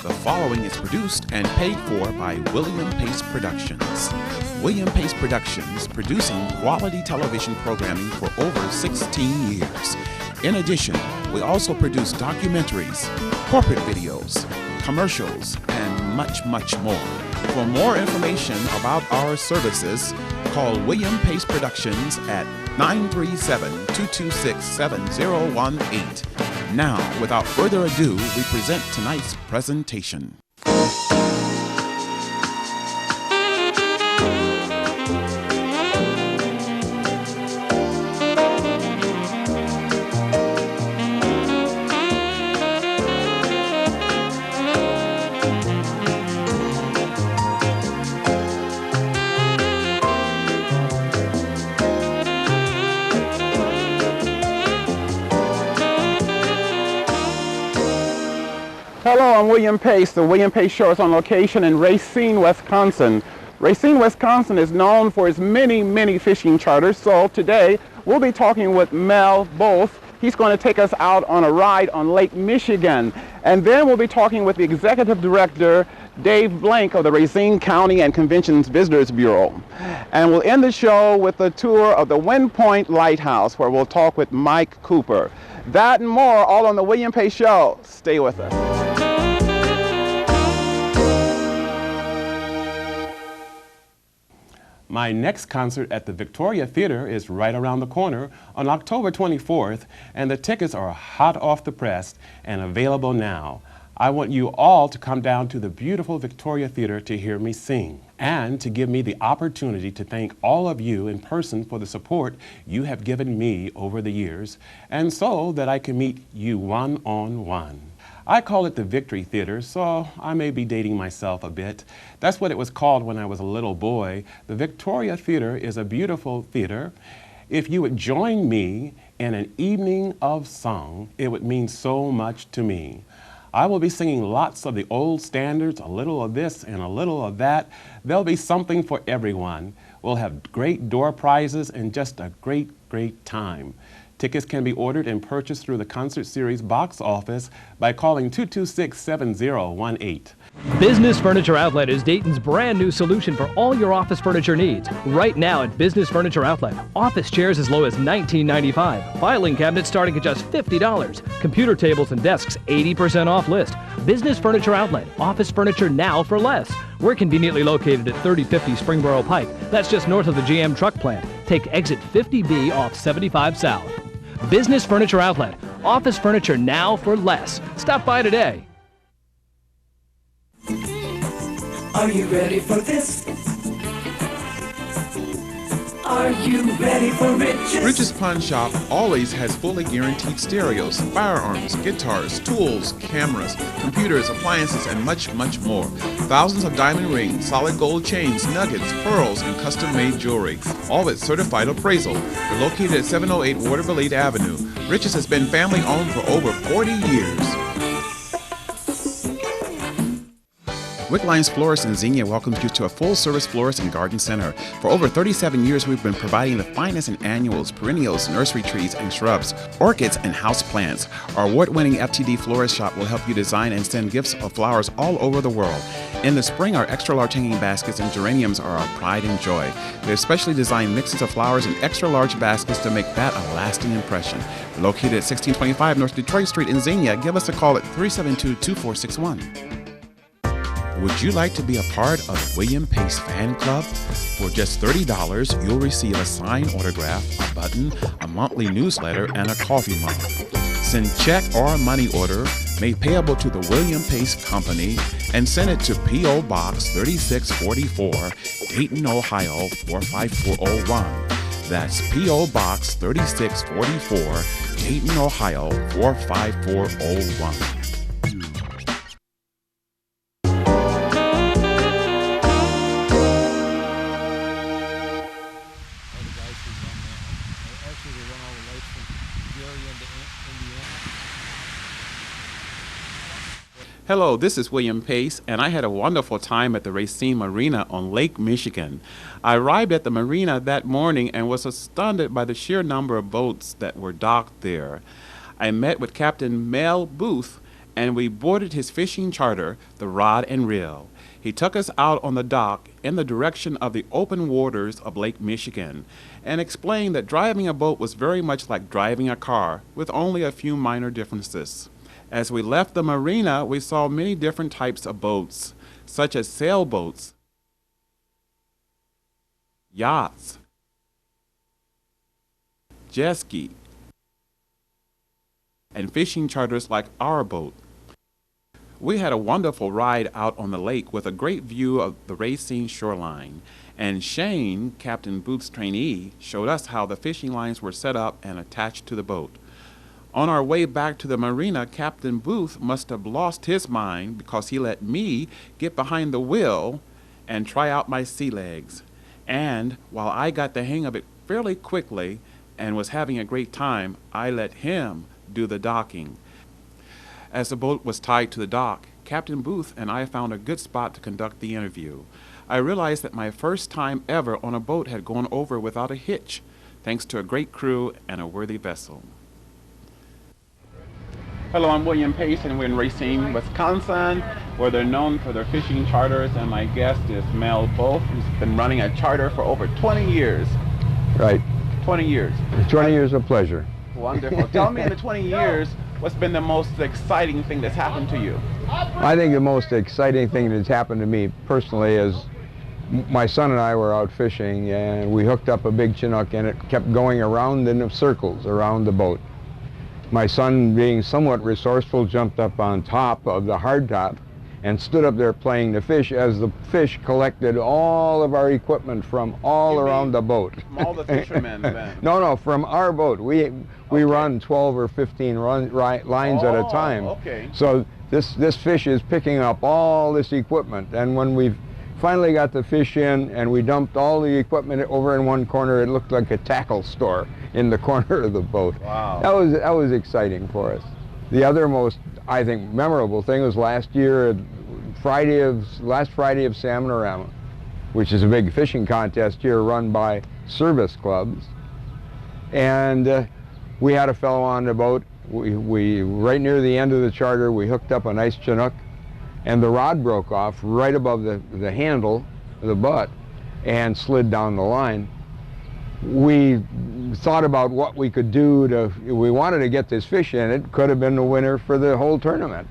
The following is produced and paid for by William Pace Productions. William Pace Productions, producing quality television programming for over 16 years. In addition, we also produce documentaries, corporate videos, commercials, and much, much more. For more information about our services, call William Pace Productions at 937-226-7018. Now, without further ado, we present tonight's presentation. Hello, I'm William Pace. The William Pace Show is on location in Racine, Wisconsin. Racine, Wisconsin is known for its many, many fishing charters. So today we'll be talking with Mel Both. He's going to take us out on a ride on Lake Michigan. And then we'll be talking with the Executive Director, Dave Blank of the Racine County and Conventions Visitors Bureau. And we'll end the show with a tour of the Wind Point Lighthouse, where we'll talk with Mike Cooper. That and more, all on the William Pace Show. Stay with us. My next concert at the Victoria Theatre is right around the corner on October 24th, and the tickets are hot off the press and available now. I want you all to come down to the beautiful Victoria Theatre to hear me sing, and to give me the opportunity to thank all of you in person for the support you have given me over the years, and so that I can meet you one-on-one. I call it the Victory Theater, so I may be dating myself a bit. That's what it was called when I was a little boy. The Victoria Theater is a beautiful theater. If you would join me in an evening of song, it would mean so much to me. I will be singing lots of the old standards, a little of this and a little of that. There'll be something for everyone. We'll have great door prizes and just a great, great time. Tickets can be ordered and purchased through the Concert Series box office by calling 226-7018. Business Furniture Outlet is Dayton's brand new solution for all your office furniture needs. Right now at Business Furniture Outlet, office chairs as low as $19.95, filing cabinets starting at just $50, computer tables and desks 80% off list. Business Furniture Outlet, office furniture now for less. We're conveniently located at 3050 Springboro Pike. That's just north of the GM truck plant. Take exit 50B off 75 South. Business Furniture Outlet, office furniture now for less. Stop by today. Are you ready for this? Are you ready for riches? Rich's Pawn Shop always has fully guaranteed stereos, firearms, guitars, tools, cameras, computers, appliances, and much, much more. Thousands of diamond rings, solid gold chains, nuggets, pearls, and custom-made jewelry, all with certified appraisal. We're located at 708 Waterville Avenue. Rich's has been family-owned for over 40 years. Wicklines Florist in Xenia welcomes you to a full-service florist and garden center. For over 37 years, we've been providing the finest in annuals, perennials, nursery trees, and shrubs, orchids, and house plants. Our award-winning FTD Florist Shop will help you design and send gifts of flowers all over the world. In the spring, our extra-large hanging baskets and geraniums are our pride and joy. We have specially designed mixes of flowers in extra-large baskets to make that a lasting impression. We're located at 1625 North Detroit Street in Xenia. Give us a call at 372-2461. Would you like to be a part of William Pace Fan Club? For just $30, you'll receive a signed autograph, a button, a monthly newsletter, and a coffee mug. Send check or money order made payable to the William Pace Company and send it to P.O. Box 3644, Dayton, Ohio 45401. That's P.O. Box 3644, Dayton, Ohio 45401. Hello, this is William Pace, and I had a wonderful time at the Racine Marina on Lake Michigan. I arrived at the marina that morning and was astounded by the sheer number of boats that were docked there. I met with Captain Mel Booth and we boarded his fishing charter, the Rod and Reel. He took us out on the dock in the direction of the open waters of Lake Michigan and explained that driving a boat was very much like driving a car, with only a few minor differences. As we left the marina, we saw many different types of boats, such as sailboats, yachts, jet ski, and fishing charters like our boat. We had a wonderful ride out on the lake with a great view of the Racine shoreline, and Shane, Captain Booth's trainee, showed us how the fishing lines were set up and attached to the boat. On our way back to the marina, Captain Booth must have lost his mind because he let me get behind the wheel and try out my sea legs. And while I got the hang of it fairly quickly and was having a great time, I let him do the docking. As the boat was tied to the dock, Captain Booth and I found a good spot to conduct the interview. I realized that my first time ever on a boat had gone over without a hitch, thanks to a great crew and a worthy vessel. Hello, I'm William Pace, and we're in Racine, Wisconsin, where they're known for their fishing charters, and my guest is Mel Both, who's been running a charter for over 20 years. Right. 20 years. 20 years of pleasure. Wonderful. Tell me, in the 20 years, what's been the most exciting thing that's happened to you? I think the most exciting thing that's happened to me personally is my son and I were out fishing, and we hooked up a big Chinook, and it kept going around in circles around the boat. My son, being somewhat resourceful, jumped up on top of the hardtop and stood up there playing the fish as the fish collected all of our equipment from all around the boat. From all the fishermen then? No, from our boat. We run 12 or 15 lines at a time. Okay. So this fish is picking up all this equipment, and when we finally got the fish in and we dumped all the equipment over in one corner, it looked like a tackle store in the corner of the boat. Wow. That was exciting for us. The other most, I think, memorable thing was last year, last Friday of Salmonorama, which is a big fishing contest here run by service clubs. And we had a fellow on the boat. We right near the end of the charter, we hooked up a nice Chinook, and the rod broke off right above the handle, the butt, and slid down the line. We thought about what we could do we wanted to get this fish in. It could have been the winner for the whole tournament.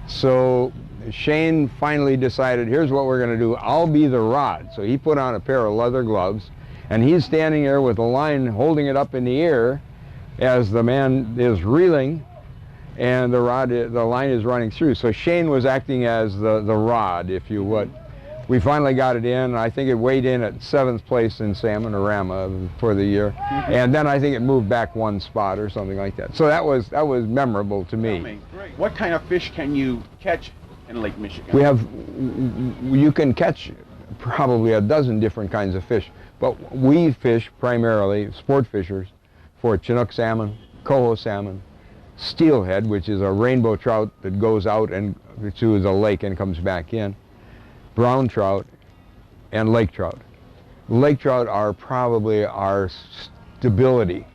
So Shane finally decided, here's what we're going to do. I'll be the rod. So he put on a pair of leather gloves, and he's standing there with the line holding it up in the air as the man is reeling, and the line is running through. So Shane was acting as the rod, if you would. We finally got it in. I think it weighed in at 7th place in Salmonorama for the year. And then I think it moved back one spot or something like that. So that was memorable to me. Great. What kind of fish can you catch in Lake Michigan? You can catch probably a dozen different kinds of fish, but we fish primarily, sport fishers, for Chinook salmon, coho salmon, steelhead, which is a rainbow trout that goes out and to the lake and comes back in, brown trout, and lake trout. Lake trout are probably our stability.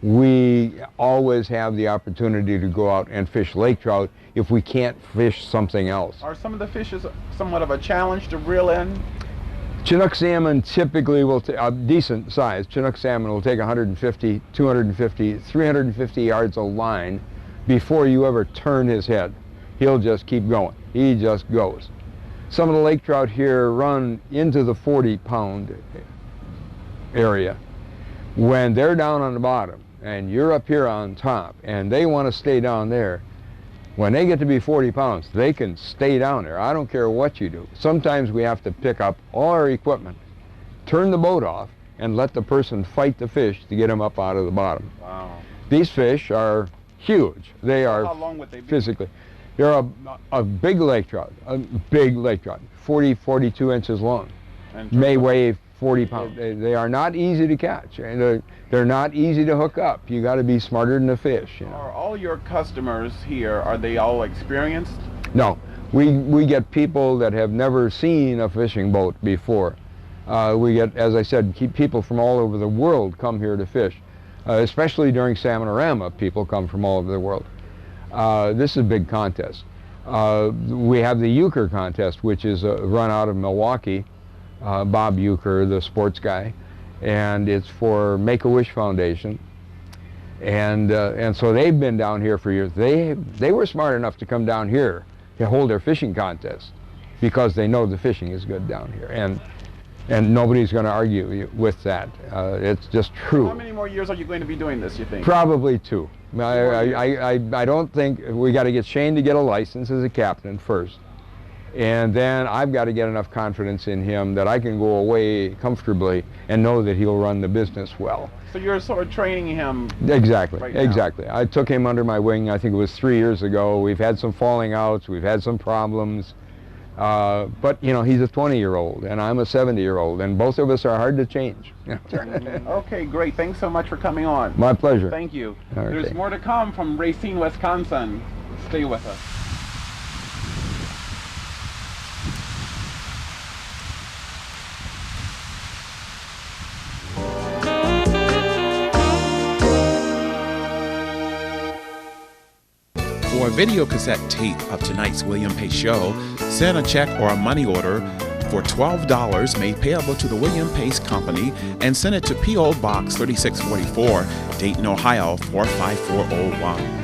We always have the opportunity to go out and fish lake trout if we can't fish something else. Are some of the fishes somewhat of a challenge to reel in? Chinook salmon typically will take a decent size. Chinook salmon will take 150, 250, 350 yards of line before you ever turn his head. He'll just keep going. He just goes. Some of the lake trout here run into the 40-pound area. When they're down on the bottom and you're up here on top and they want to stay down there, when they get to be 40 pounds, they can stay down there. I don't care what you do. Sometimes we have to pick up all our equipment, turn the boat off, and let the person fight the fish to get them up out of the bottom. Wow. These fish are huge. They are how long would they be? Physically. They're a big lake trout, 40, 42 inches long, And may weigh 40 pounds. They are not easy to catch, and they're not easy to hook up. You got to be smarter than the fish. You know? Are all your customers here, are they all experienced? No, we get people that have never seen a fishing boat before. We get, as I said, people from all over the world come here to fish, especially during Salmonorama. People come from all over the world. This is a big contest. We have the euchre contest, which is run out of Milwaukee. Bob Euchre, the sports guy, and it's for Make-A-Wish Foundation. And so they've been down here for years. They were smart enough to come down here to hold their fishing contest because they know the fishing is good down here. And nobody's going to argue with that. It's just true. How many more years are you going to be doing this, you think? Probably 2. I don't think, we got to get Shane to get a license as a captain first. And then I've got to get enough confidence in him that I can go away comfortably and know that he'll run the business well. So you're sort of training him. Exactly, right now. exactly. I took him under my wing, I think it was 3 years ago. We've had some falling outs, we've had some problems. But, you know, he's a 20-year-old and I'm a 70-year-old, and both of us are hard to change. Okay, great. Thanks so much for coming on. My pleasure. Thank you. Okay. There's more to come from Racine, Wisconsin. Stay with us. For a video cassette tape of tonight's William Pace Show, send a check or a money order for $12 made payable to the William Pace Company and send it to P.O. Box 3644, Dayton, Ohio 45401.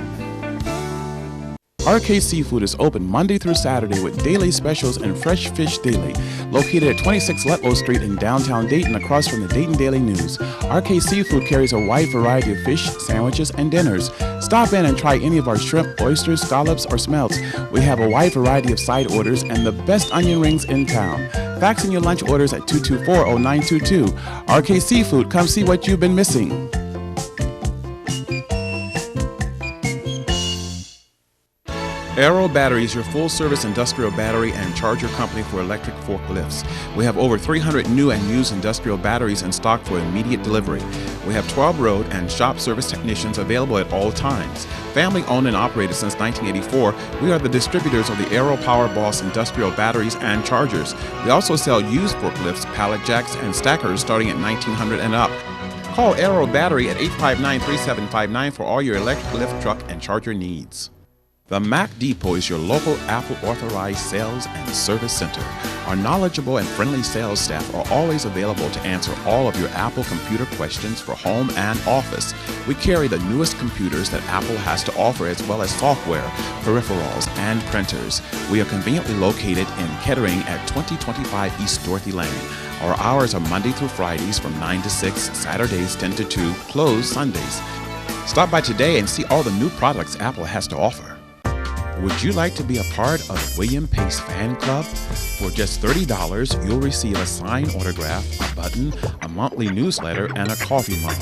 RK Seafood is open Monday through Saturday with daily specials and fresh fish daily. Located at 26 Letlow Street in downtown Dayton across from the Dayton Daily News. RK Seafood carries a wide variety of fish, sandwiches, and dinners. Stop in and try any of our shrimp, oysters, scallops, or smelts. We have a wide variety of side orders and the best onion rings in town. Fax in your lunch orders at 224-0922. RK Seafood, come see what you've been missing. Aero Battery is your full-service industrial battery and charger company for electric forklifts. We have over 300 new and used industrial batteries in stock for immediate delivery. We have 12 road and shop service technicians available at all times. Family owned and operated since 1984, we are the distributors of the Aero Power Boss industrial batteries and chargers. We also sell used forklifts, pallet jacks, and stackers starting at $1,900 and up. Call Aero Battery at 859-3759 for all your electric lift truck and charger needs. The Mac Depot is your local Apple authorized sales and service center. Our knowledgeable and friendly sales staff are always available to answer all of your Apple computer questions for home and office. We carry the newest computers that Apple has to offer, as well as software, peripherals, and printers. We are conveniently located in Kettering at 2025 East Dorothy Lane. Our hours are Monday through Fridays from 9 to 6, Saturdays 10 to 2, closed Sundays. Stop by today and see all the new products Apple has to offer. Would you like to be a part of William Pace Fan Club? For just $30, you'll receive a signed autograph, a button, a monthly newsletter, and a coffee mug.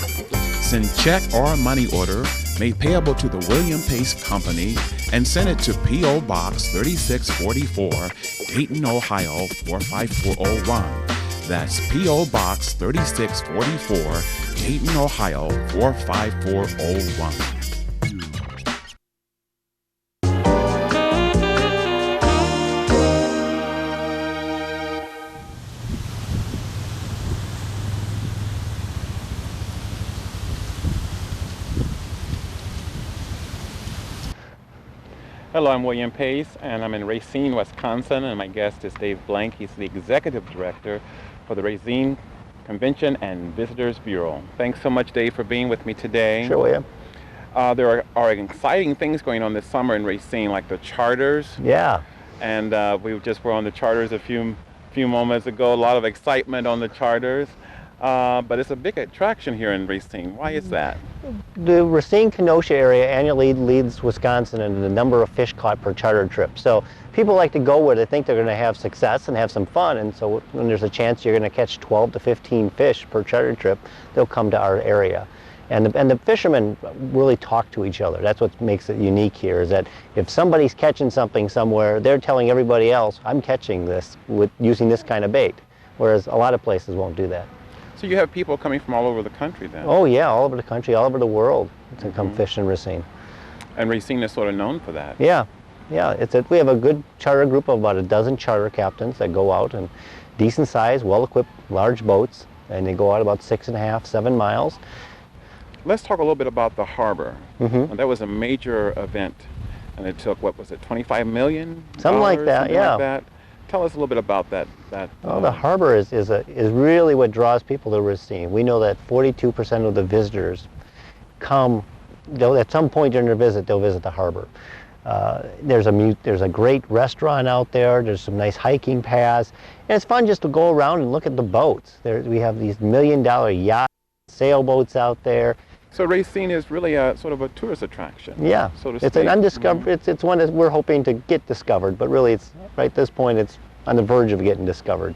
Send check or money order made payable to the William Pace Company and send it to P.O. Box 3644, Dayton, Ohio 45401. That's P.O. Box 3644, Dayton, Ohio 45401. Hello, I'm William Pace, and I'm in Racine, Wisconsin, and my guest is Dave Blank. He's the Executive Director for the Racine Convention and Visitors Bureau. Thanks so much, Dave, for being with me today. Sure, William. There are exciting things going on this summer in Racine, like the charters. Yeah. And we just were on the charters a few moments ago. A lot of excitement on the charters. But it's a big attraction here in Racine. Why is that? The Racine-Kenosha area annually leads Wisconsin in the number of fish caught per charter trip. So people like to go where they think they're going to have success and have some fun. And so when there's a chance you're going to catch 12 to 15 fish per charter trip, they'll come to our area. And the fishermen really talk to each other. That's what makes it unique here, is that if somebody's catching something somewhere, they're telling everybody else, I'm catching this using this kind of bait. Whereas a lot of places won't do that. So you have people coming from all over the country then? Oh yeah, all over the country, all over the world to come fish in Racine. And Racine is sort of known for that. Yeah, we have a good charter group of about a dozen charter captains that go out in decent size, well-equipped, large boats, and they go out about 6.5, 7 miles. Let's talk a little bit about the harbor. That was a major event and it took, what was it, $25 million? Something like that, something yeah. like that. Tell us a little bit about that. Well, the harbor is really what draws people to Racine. We know that 42% of the visitors come, at some point during their visit, they'll visit the harbor. There's a great restaurant out there. There's some nice hiking paths, and it's fun just to go around and look at the boats. We have these $1 million yachts, sailboats out there. So Racine is really a sort of a tourist attraction. Yeah, so to it's speak. an undiscovered. It's one that we're hoping to get discovered, but really, it's right at this point, it's on the verge of getting discovered.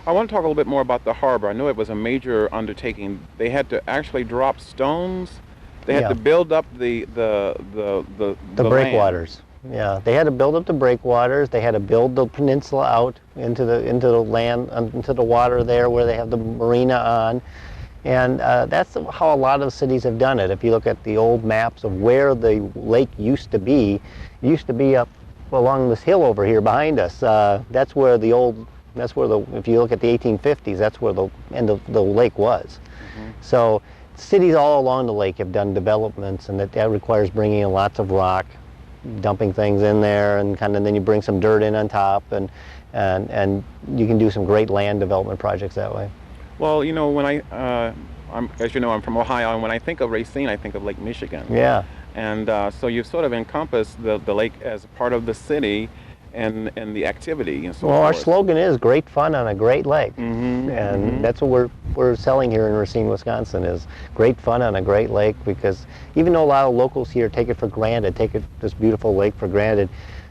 I want to talk a little bit more about the harbor. I know it was a major undertaking. They had to actually drop stones. They had to build up the breakwaters. Yeah, they had to build up the breakwaters. They had to build the peninsula out into the land, into the water there where they have the marina on. And that's how a lot of cities have done it. If you look at the old maps of where the lake used to be, it used to be up along this hill over here behind us. That's where if you look at the 1850s, that's where the end of the lake was. Mm-hmm. So cities all along the lake have done developments, and that requires bringing in lots of rock, dumping things in there, and then you bring some dirt in on top, and you can do some great land development projects that way. Well, you know, when as you know, I'm from Ohio, and when I think of Racine, I think of Lake Michigan. Yeah. And so you've sort of encompassed the lake as part of the city and the activity and so forth. Well, our slogan is "Great fun on a great lake," mm-hmm, and mm-hmm. that's what we're selling here in Racine, Wisconsin, is great fun on a great lake. Because even though a lot of locals here take it for granted, this beautiful lake for granted,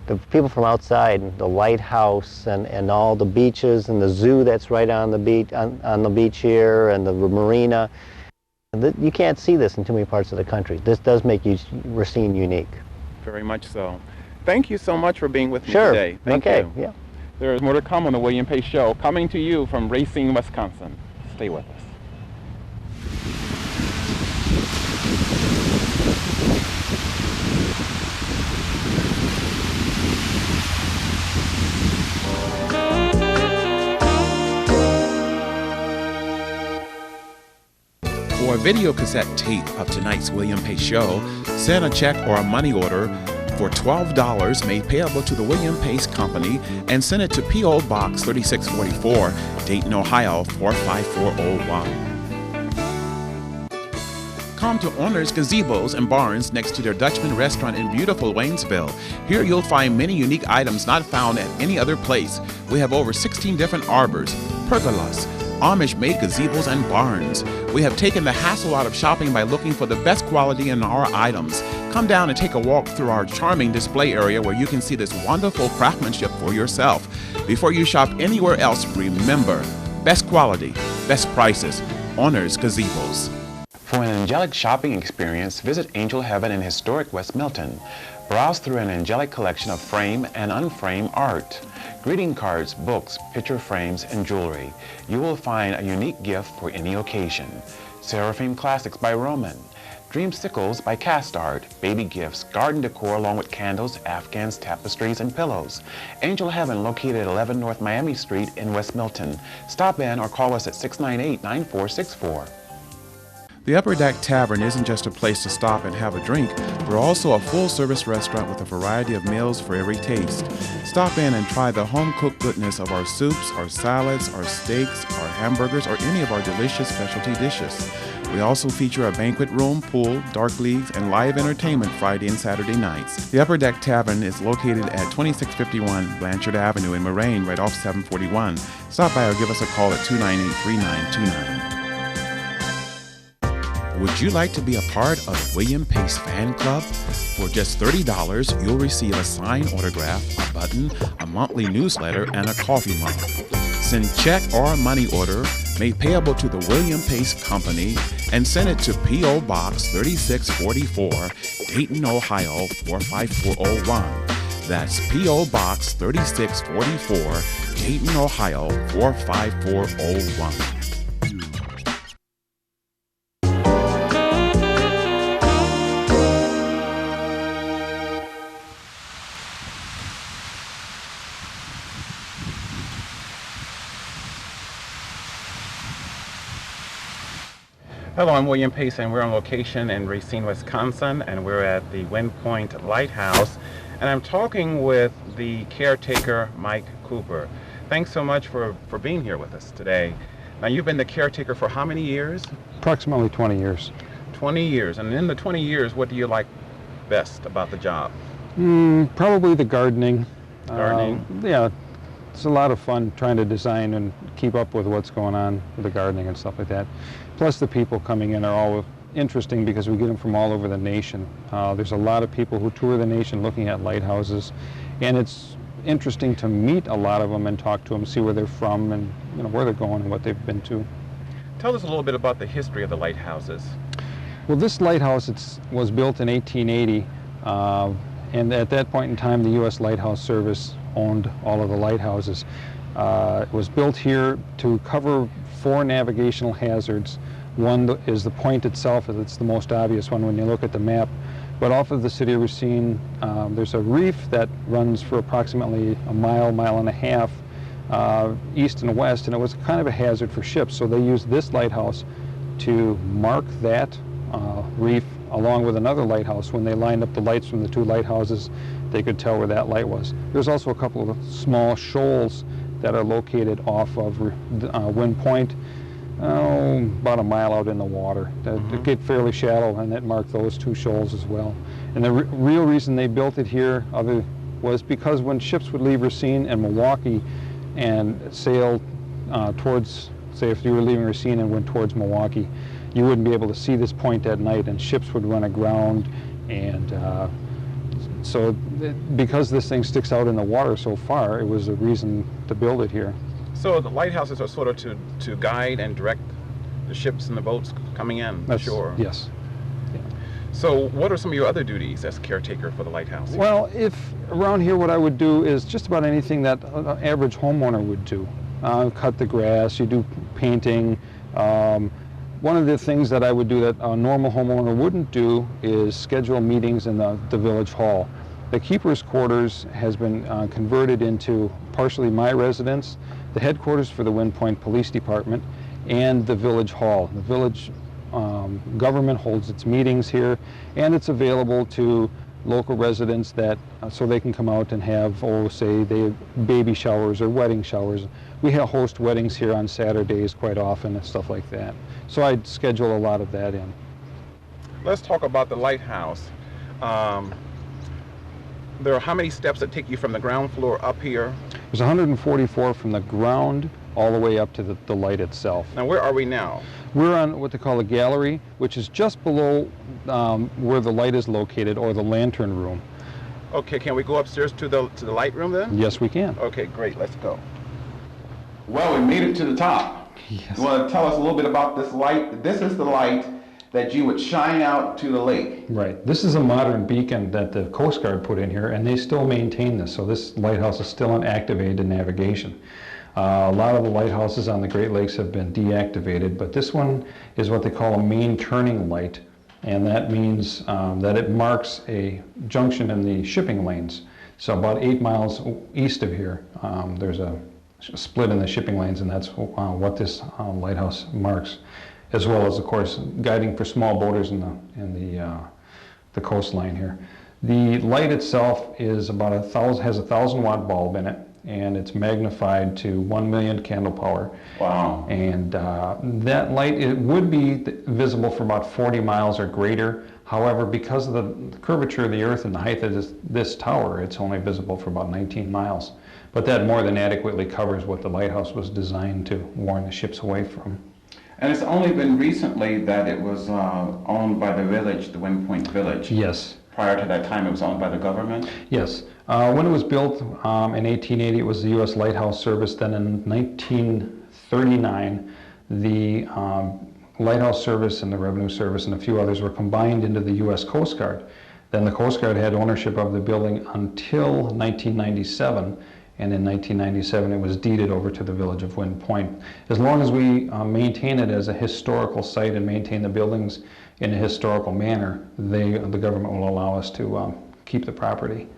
the people from outside, the lighthouse and all the beaches and the zoo that's right on the beach here, and the marina, you can't see this in too many parts of the country. This does make Racine unique. Very much so. Thank you so much for being with me Sure. today. Thank you. Yeah. There's more to come on the William Pace Show, coming to you from Racine, Wisconsin. Stay with us. For a video cassette tape of tonight's William Pace Show, send a check or a money order for $12 made payable to the William Pace Company and send it to P.O. Box 3644, Dayton, Ohio 45401. Come to Owner's Gazebos and Barns next to their Dutchman restaurant in beautiful Waynesville. Here you'll find many unique items not found at any other place. We have over 16 different arbors, pergolas, Amish-made gazebos and barns. We have taken the hassle out of shopping by looking for the best quality in our items. Come down and take a walk through our charming display area where you can see this wonderful craftsmanship for yourself. Before you shop anywhere else, remember, best quality, best prices, Owner's Gazebos. For an angelic shopping experience, visit Angel Heaven in historic West Milton. Browse through an angelic collection of frame and unframed art. Greeting cards, books, picture frames, and jewelry. You will find a unique gift for any occasion. Seraphim Classics by Roman. Dreamsicles by Cast Art. Baby gifts, garden decor along with candles, afghans, tapestries, and pillows. Angel Heaven located at 11 North Miami Street in West Milton. Stop in or call us at 698-9464. The Upper Deck Tavern isn't just a place to stop and have a drink. We're also a full-service restaurant with a variety of meals for every taste. Stop in and try the home-cooked goodness of our soups, our salads, our steaks, our hamburgers, or any of our delicious specialty dishes. We also feature a banquet room, pool, dark leagues, and live entertainment Friday and Saturday nights. The Upper Deck Tavern is located at 2651 Blanchard Avenue in Moraine, right off 741. Stop by or give us a call at 298-3929. Would you like to be a part of William Pace Fan Club? For just $30, you'll receive a signed autograph, a button, a monthly newsletter, and a coffee mug. Send check or money order made payable to the William Pace Company and send it to P.O. Box 3644, Dayton, Ohio 45401. That's P.O. Box 3644, Dayton, Ohio 45401. Hello, I'm William Pace, and we're on location in Racine, Wisconsin, and we're at the Wind Point Lighthouse, and I'm talking with the caretaker, Mike Cooper. Thanks so much for being here with us today. Now, you've been the caretaker for how many years? Approximately 20 years. 20 years, and in the 20 years, what do you like best about the job? Probably the gardening. Gardening? Yeah, it's a lot of fun trying to design and keep up with what's going on with the gardening and stuff like that. Plus the people coming in are all interesting because we get them from all over the nation. There's a lot of people who tour the nation looking at lighthouses, and it's interesting to meet a lot of them and talk to them, see where they're from and where they're going and what they've been to. Tell us a little bit about the history of the lighthouses. Well, this lighthouse was built in 1880, and at that point in time the U.S. Lighthouse Service owned all of the lighthouses. It was built here to cover 4 navigational hazards. One is the point itself, it's the most obvious one when you look at the map. But off of the city of Racine, there's a reef that runs for approximately a mile, mile and a half east and west, and it was kind of a hazard for ships. So they used this lighthouse to mark that reef along with another lighthouse. When they lined up the lights from the 2 lighthouses, they could tell where that light was. There's also a couple of small shoals that are located off of Wind Point, about a mile out in the water. They get fairly shallow, and that marked those 2 shoals as well. And the real reason they built it here was because when ships would leave Racine and Milwaukee and sail towards, say if you were leaving Racine and went towards Milwaukee, you wouldn't be able to see this point at night, and ships would run aground. And so because this thing sticks out in the water so far, it was a reason to build it here. So the lighthouses are sort of to guide and direct the ships and the boats coming in the shore? Yes. Yeah. So what are some of your other duties as caretaker for the lighthouse? Well, if around here what I would do is just about anything that an average homeowner would do. Cut the grass, you do painting. One of the things that I would do that a normal homeowner wouldn't do is schedule meetings in the village hall. The keeper's quarters has been converted into partially my residence, the headquarters for the Wind Point Police Department, and the village hall. The village government holds its meetings here, and it's available to local residents that so they can come out and have, say they have baby showers or wedding showers. We host weddings here on Saturdays quite often and stuff like that. So I'd schedule a lot of that in. Let's talk about the lighthouse. There are how many steps that take you from the ground floor up here? There's 144 from the ground all the way up to the light itself. Now where are we now? We're on what they call a gallery, which is just below where the light is located, or the lantern room. Okay, can we go upstairs to the light room then? Yes, we can. Okay, great, let's go. Well, we made it to the top. Yes. You want to tell us a little bit about this light? This is the light that you would shine out to the lake. Right. This is a modern beacon that the Coast Guard put in here, and they still maintain this. So this lighthouse is still in activated navigation. A lot of the lighthouses on the Great Lakes have been deactivated, but this one is what they call a main turning light, and that means that it marks a junction in the shipping lanes. So about 8 miles east of here, there's a split in the shipping lanes, and that's what this lighthouse marks, as well as, of course, guiding for small boaters in the coastline here. The light itself is about has a 1,000-watt bulb in it, and it's magnified to 1 million candle power. Wow. And that light, it would be visible for about 40 miles or greater. However, because of the curvature of the earth and the height of this tower, it's only visible for about 19 miles. But that more than adequately covers what the lighthouse was designed to warn the ships away from. And it's only been recently that it was owned by the village, the Wind Point Village. Yes. Prior to that time, it was owned by the government? Yes. When it was built in 1880, it was the U.S. Lighthouse Service. Then in 1939, the Lighthouse Service and the Revenue Service and a few others were combined into the U.S. Coast Guard. Then the Coast Guard had ownership of the building until 1997. And in 1997, it was deeded over to the village of Wind Point. As long as we maintain it as a historical site and maintain the buildings in a historical manner, the government will allow us to keep the property.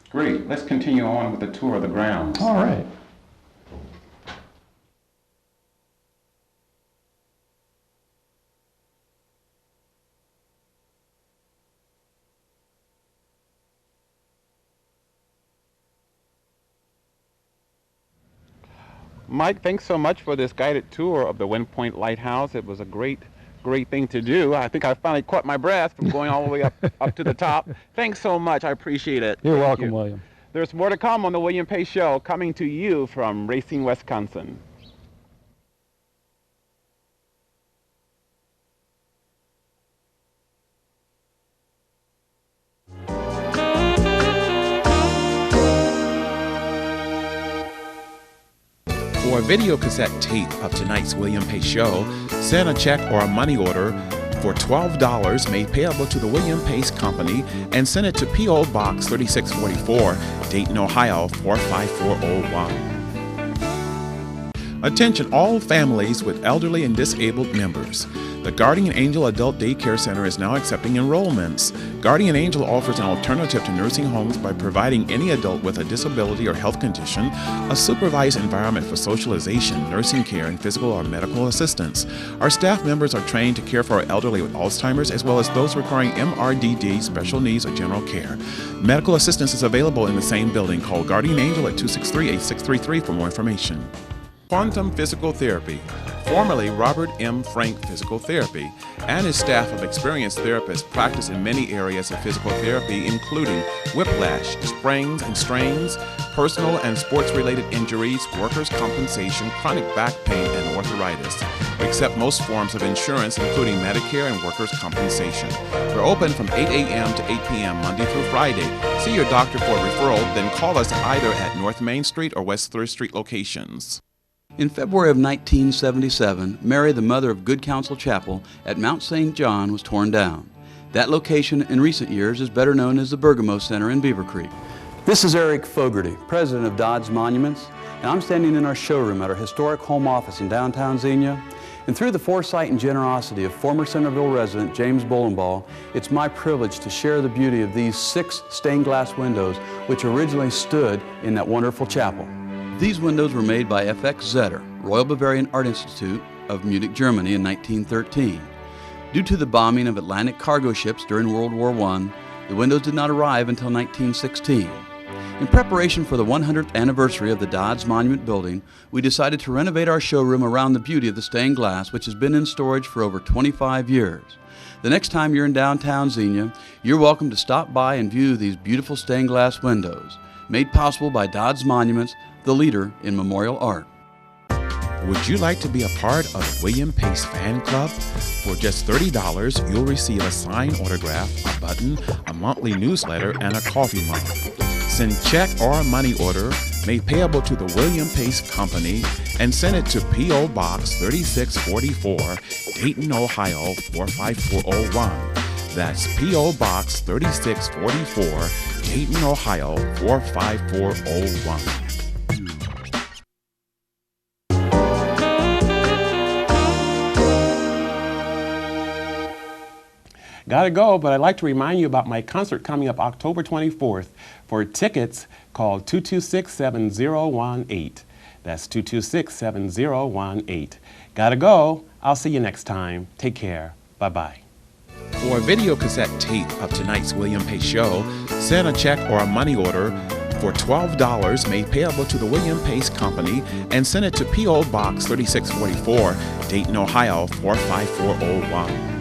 Great. Let's continue on with the tour of the grounds. All right. Mike, thanks so much for this guided tour of the Wind Point Lighthouse. It was a great thing to do. I think I finally caught my breath from going all the way up to the top. Thanks so much. I appreciate it. You're welcome, William. There's more to come on the William Pace Show, coming to you from Racine, Wisconsin. For a video cassette tape of tonight's William Pace Show, send a check or a money order for $12 made payable to the William Pace Company and send it to P.O. Box 3644, Dayton, Ohio 45401. Attention all families with elderly and disabled members. The Guardian Angel Adult Daycare Center is now accepting enrollments. Guardian Angel offers an alternative to nursing homes by providing any adult with a disability or health condition a supervised environment for socialization, nursing care, and physical or medical assistance. Our staff members are trained to care for our elderly with Alzheimer's as well as those requiring MRDD, special needs, or general care. Medical assistance is available in the same building. Call Guardian Angel at 263-8633 for more information. Quantum Physical Therapy, formerly Robert M. Frank Physical Therapy, and his staff of experienced therapists practice in many areas of physical therapy, including whiplash, sprains and strains, personal and sports-related injuries, workers' compensation, chronic back pain, and arthritis. We accept most forms of insurance, including Medicare and workers' compensation. We're open from 8 a.m. to 8 p.m. Monday through Friday. See your doctor for a referral, then call us either at North Main Street or West 3rd Street locations. In February of 1977, Mary, the mother of Good Counsel Chapel at Mount St. John, was torn down. That location in recent years is better known as the Bergamo Center in Beaver Creek. This is Eric Fogarty, president of Dodds Monuments, and I'm standing in our showroom at our historic home office in downtown Xenia. And through the foresight and generosity of former Centerville resident James Bolenball, it's my privilege to share the beauty of these 6 stained glass windows which originally stood in that wonderful chapel. These windows were made by F.X. Zetter, Royal Bavarian Art Institute of Munich, Germany in 1913. Due to the bombing of Atlantic cargo ships during World War I, the windows did not arrive until 1916. In preparation for the 100th anniversary of the Dodds Monument Building, we decided to renovate our showroom around the beauty of the stained glass, which has been in storage for over 25 years. The next time you're in downtown Xenia, you're welcome to stop by and view these beautiful stained glass windows, made possible by Dodds Monuments, the leader in memorial art. Would you like to be a part of the William Pace Fan Club? For just $30, you'll receive a signed autograph, a button, a monthly newsletter, and a coffee mug. Send check or money order made payable to the William Pace Company and send it to P.O. Box 3644, Dayton, Ohio 45401. That's P.O. Box 3644, Dayton, Ohio 45401. Gotta go, but I'd like to remind you about my concert coming up October 24th. For tickets, call 226-7018. That's 226-7018. Gotta go. I'll see you next time. Take care. Bye-bye. For a video cassette tape of tonight's William Pace Show, send a check or a money order for $12 made payable to the William Pace Company and send it to P.O. Box 3644, Dayton, Ohio 45401.